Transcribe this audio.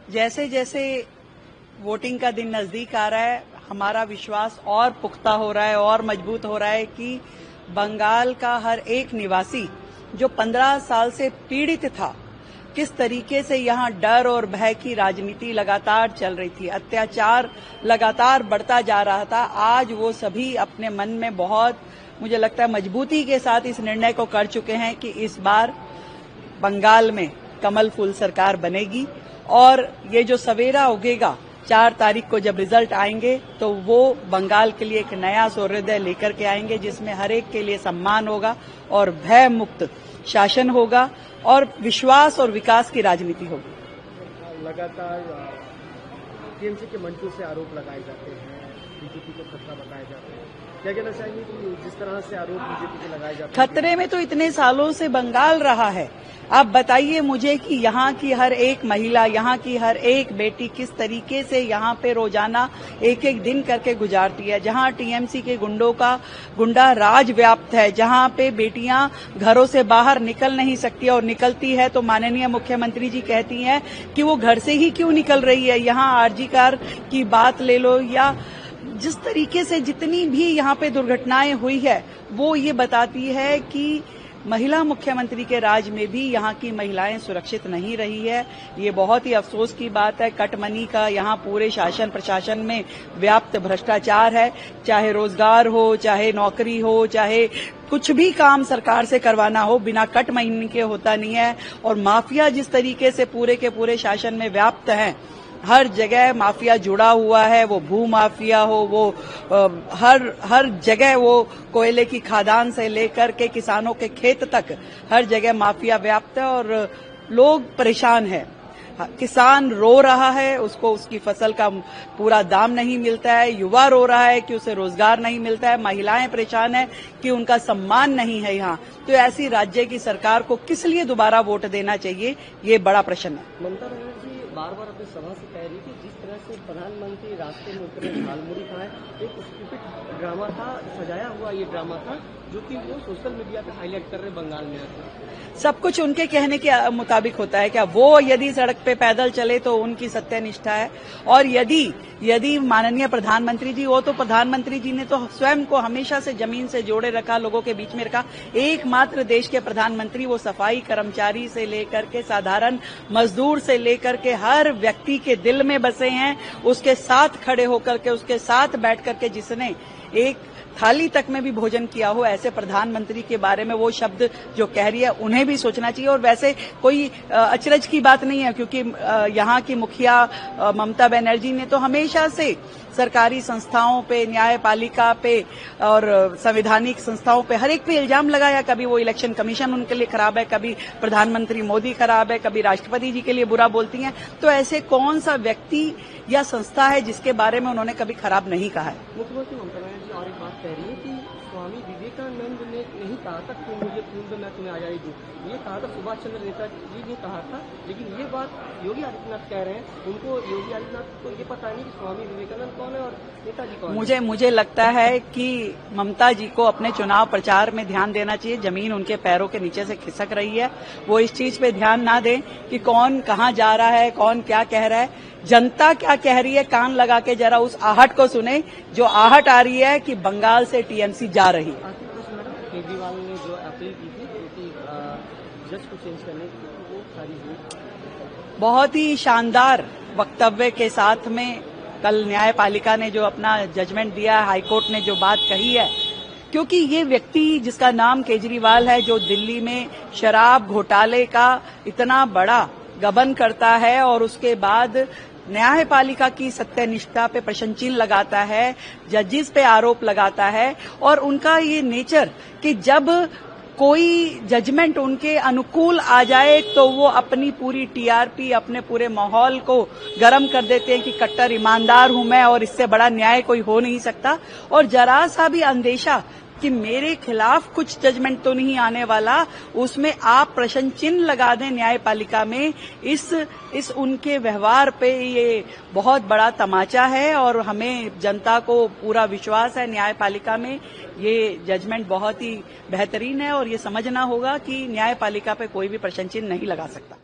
जैसे जैसे वोटिंग का दिन नजदीक आ रहा है, हमारा विश्वास और पुख्ता हो रहा है और मजबूत हो रहा है कि बंगाल का हर एक निवासी जो 15 साल से पीड़ित था, किस तरीके से यहां डर और भय की राजनीति लगातार चल रही थी, अत्याचार लगातार बढ़ता जा रहा था, आज वो सभी अपने मन में बहुत, मुझे लगता है, मजबूती के साथ इस निर्णय को कर चुके हैं कि इस बार बंगाल में कमल फूल सरकार बनेगी। और ये जो सवेरा उगेगा 4 तारीख को जब रिजल्ट आएंगे तो वो बंगाल के लिए एक नया सूर्योदय लेकर के आएंगे, जिसमें हर एक के लिए सम्मान होगा और भय मुक्त शासन होगा और विश्वास और विकास की राजनीति होगी। लगातार टीएमसी के मंचों से आरोप लगाए जाते हैं, बीजेपी को खतरा बताए जाते हैं, क्या कहना चाहेंगे कि जिस तरह से आरोप बीजेपी के लगाए जाते हैं? खतरे में तो इतने सालों से बंगाल रहा है। आप बताइए मुझे कि यहाँ की हर एक महिला, यहाँ की हर एक बेटी किस तरीके से यहाँ पे रोजाना एक एक दिन करके गुजारती है, जहाँ टीएमसी के गुंडों का गुंडा राज व्याप्त है, जहाँ पे बेटियां घरों से बाहर निकल नहीं सकती और निकलती है तो माननीय मुख्यमंत्री जी कहती हैं कि वो घर से ही क्यों निकल रही है। यहाँ आरजी कार की बात ले लो या जिस तरीके से जितनी भी यहाँ पे दुर्घटनाएं हुई है, वो ये बताती है कि महिला मुख्यमंत्री के राज में भी यहाँ की महिलाएं सुरक्षित नहीं रही है। ये बहुत ही अफसोस की बात है। कटमनी का यहाँ पूरे शासन प्रशासन में व्याप्त भ्रष्टाचार है, चाहे रोजगार हो, चाहे नौकरी हो, चाहे कुछ भी काम सरकार से करवाना हो, बिना कट महीने के होता नहीं है। और माफिया जिस तरीके से पूरे के पूरे शासन में व्याप्त है, हर जगह माफिया जुड़ा हुआ है, वो भू माफिया हो, वो हर जगह वो कोयले की खादान से लेकर के किसानों के खेत तक हर जगह माफिया व्याप्त है और लोग परेशान है। किसान रो रहा है, उसको उसकी फसल का पूरा दाम नहीं मिलता है, युवा रो रहा है कि उसे रोजगार नहीं मिलता है, महिलाएं परेशान है कि उनका सम्मान नहीं है यहाँ। तो ऐसी राज्य की सरकार को किस लिए दोबारा वोट देना चाहिए, ये बड़ा प्रश्न है। ममता बनर्जी बार-बार अपनी सभा से कह रही थी जिस तरह से प्रधानमंत्री रास्ते में उतरे झालमुड़ी खाए, एक स्टूपिड ड्रामा था, सजाया हुआ ये ड्रामा था जो कि वो सोशल मीडिया पे हाईलाइट कर रहे बंगाल में। सब कुछ उनके कहने के मुताबिक होता है क्या? वो यदि सड़क पे पैदल चले तो उनकी सत्यनिष्ठा है, और यदि माननीय प्रधानमंत्री जी, वो तो प्रधानमंत्री जी ने तो स्वयं को हमेशा से जमीन से जोड़े रखा, लोगों के बीच में रखा। एकमात्र देश के प्रधानमंत्री, वो सफाई कर्मचारी से लेकर के साधारण मजदूर से लेकर के हर व्यक्ति के दिल में बसे हैं। उसके साथ खड़े होकर के, उसके साथ बैठ करके जिसने एक थाली तक में भी भोजन किया हो, ऐसे प्रधानमंत्री के बारे में वो शब्द जो कह रही है, उन्हें भी सोचना चाहिए। और वैसे कोई अचरज की बात नहीं है, क्योंकि यहाँ की मुखिया ममता बनर्जी ने तो हमेशा से सरकारी संस्थाओं पे, न्यायपालिका पे और संवैधानिक संस्थाओं पे हर एक पे इल्जाम लगाया। कभी वो इलेक्शन कमीशन उनके लिए खराब है, कभी प्रधानमंत्री मोदी खराब है, कभी राष्ट्रपति जी के लिए बुरा बोलती हैं। तो ऐसे कौन सा व्यक्ति या संस्था है जिसके बारे में उन्होंने कभी खराब नहीं कहा है? मुख्यमंत्री ममता बनर्जी और एक बात कह रही है कि स्वामी विवेकानंद ने नहीं कहा था कि मुझे खून दो मैं तुम्हें आजादी दूं, ये कहा था सुभाष चंद्र नेताजी ने कहा था। लेकिन ये बात योगी आदित्यनाथ कह रहे हैं, उनको योगी आदित्यनाथ को ये पता नहीं कि स्वामी विवेकानंद कौन है और नेताजी कौन है। मुझे लगता है कि ममता जी को अपने चुनाव प्रचार में ध्यान देना चाहिए। जमीन उनके पैरों के नीचे से खिसक रही है, वो इस चीज पे ध्यान ना दें कि कौन कहाँ जा रहा है, कौन क्या कह रहा है। जनता क्या कह रही है, कान लगा के जरा उस आहट को सुने, जो आहट आ रही है कि बंगाल से टीएमसी जा रही है। केजरीवाल ने जो अपील की थी कि जज को चेंज करने की, वो सारी हुई। बहुत ही शानदार वक्तव्य के साथ में कल न्यायपालिका ने जो अपना जजमेंट दिया, हाईकोर्ट ने जो बात कही है, क्योंकि ये व्यक्ति जिसका नाम केजरीवाल है, जो दिल्ली में शराब घोटाले का इतना बड़ा गबन करता है और उसके बाद न्यायपालिका की सत्यनिष्ठा पे प्रश्न चिन्ह लगाता है, जजिस पे आरोप लगाता है, और उनका ये नेचर कि जब कोई जजमेंट उनके अनुकूल आ जाए तो वो अपनी पूरी टीआरपी, अपने पूरे माहौल को गर्म कर देते हैं कि कट्टर ईमानदार हूं मैं और इससे बड़ा न्याय कोई हो नहीं सकता। और जरा सा भी अंदेशा कि मेरे खिलाफ कुछ जजमेंट तो नहीं आने वाला, उसमें आप प्रश्न चिन्ह लगा दें न्यायपालिका में, इस उनके व्यवहार पे ये बहुत बड़ा तमाचा है। और हमें जनता को पूरा विश्वास है न्यायपालिका में, ये जजमेंट बहुत ही बेहतरीन है और ये समझना होगा कि न्यायपालिका पे कोई भी प्रश्न चिन्ह नहीं लगा सकता।